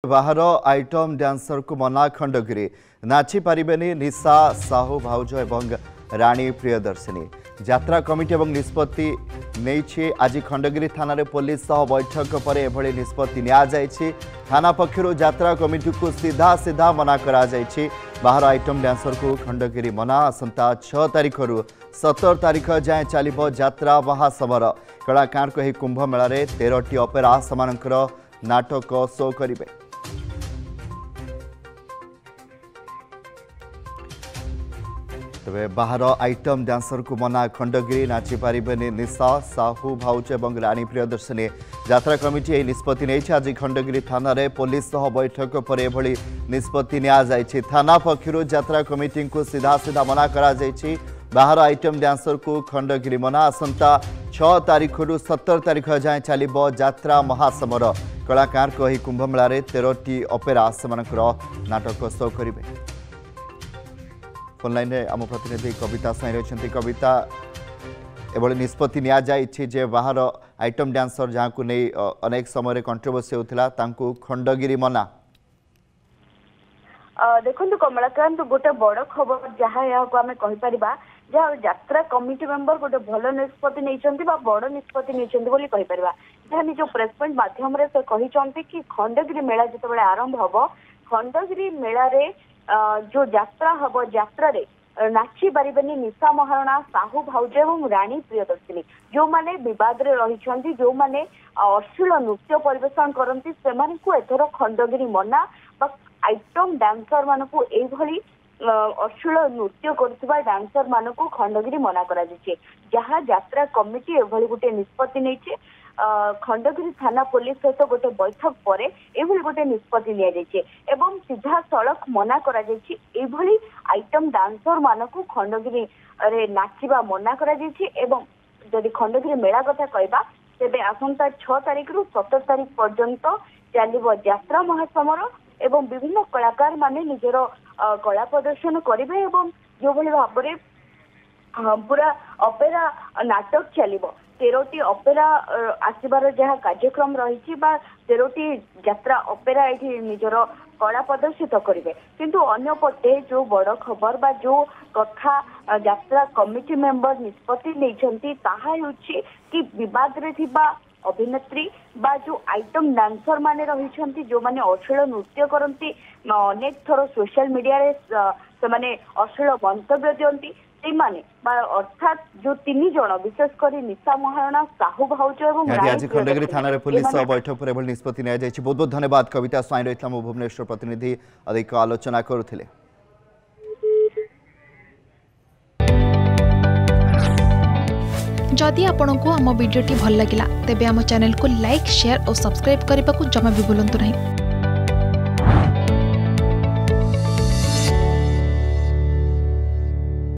बाहर item dancer को मना खंडगिरी नाची पारिबेनी निशा साहू भाउज एवं राणी प्रियदर्शिनी यात्रा कमिटी एवं निष्पत्ति नहीं आज खंडगिरी थाना रे पुलिस सह बैठक पर एभली निष्पत्ति निया जायछि। थाना पक्षरु यात्रा कमिटी को सीधा सीधा मना करा जायछि। बाहर आइटम डांसर को खंडगिरी मना आसंता 6 तारिख रु 17 तारिख जाए चलिबो यात्रा महासमर। कलाकार को कुंभ मेला रे 13टी ऑपेरा समानकर नाटक शो करिवे। तबे बाहर आइटम डांसर को मना खंडगिरी नाची पारिबेनी निशा साहू भाउज एवं राणी प्रियदर्शिनी यात्रा कमिटी यह निष्पत्ति नहीं। आज खंडगिरी थाना रे पुलिस सह बैठक पर एभली निष्पत्ति निया जायछि। थाना पक्षरु यात्रा कमिटी को सीधा सीधा मना करा जायछि। बाहर आइटम डांसर को खंडगिरी मना आसंता 6 तारिख रु 17 तारिख जाए चलिबो यात्रा महासमर। कलाकार को कुंभ मेला रे 13टी ऑपेरा समानकर नाटक शो करिवे। ऑनलाइन आम प्रतिनिधि कविता साई रही। कविता एभली निष्पत्ति निया जायछि जे बाहर आइटम डांसर जहाँ को नहीं अनेक समय कंट्रोवर्सी होता खंडगिरी मना। देखो कमलाकांत गोटे बड़ खबर जहाँ आम कहीपर जहाँ यात्रा कमिटी मेंबर गोटे भल निष्पत्ति नहीं बड़ निष्पत्ति नहीं जहाँ निज प्रेस पॉइंट मध्यम से कहते कि खंडगिरी मेला जिते आरंभ हम खंडगिरी मेला रे जो यात्रा हम यात्रा रे नाची पारिबेनी निशा महाराणा साहू भाउज एवं राणी प्रियदर्शिनी जो माने विवाद रे रही जो माने अश्लील नृत्य परिवेशन करती से एथर खंडगिरी मना आइटम डांसर मानक एभली अश्लील नृत्य करुवा डांसर मानक खंडगिरी मना करा जहाँ यात्रा कमिटी एभली गोटे निष्पत्ति नहीं। खंडगिरी थाना पुलिस सहित गोटे बैठक पर एभली गोटे निष्पत्ति निया सीधा सड़क मना करा एभली आइटम डांसर मानक खंडगिरी रे नाचिबा मना करा जदि खंडगिरी मेला कथा कहबा तेबे आसंता 6 तारिख रु 17 तारिख पर्यंत चलिबो यात्रा महासमर एवं विभिन्न कलाकार माने निजर कला प्रदर्शन करिवे एवं जो भली भाव रे पूरा ऑपेरा नाटक चलिबो। 13टी ऑपेरा आसबार जहाँ कार्यक्रम रही 13टी यात्रा ऑपेरा ये निजर कला प्रदर्शित करेंगे। किंतु अन्यपटे जो बड़ खबर बा जो कथा यात्रा कमिटी मेंबर निष्पत्ति नहीं कि विवाद रे थिबा अभिनेत्री बा जो आइटम डांसर माने रही जो माने अश्लील नृत्य करती अनेक थर सोशल मीडिया रे से माने अश्लील मंतव्य दियंती अर्थात जो 3 जन विशेषकर निशा महाराणा साहू भाउज आज खंडगिरी थाना रे पुलिस बैठक पर निष्पत्ति निया जायछि। बहुत बहुत धन्यवाद कविता स्वाई रही मो भुवनेश्वर प्रतिनिधि अधिक आलोचना करुथिले। जदि आपंक आम भिडी भल लगा तेब आम चैनल को लाइक शेयर और सब्सक्राइब करने को जमा भी भूलु नहीं।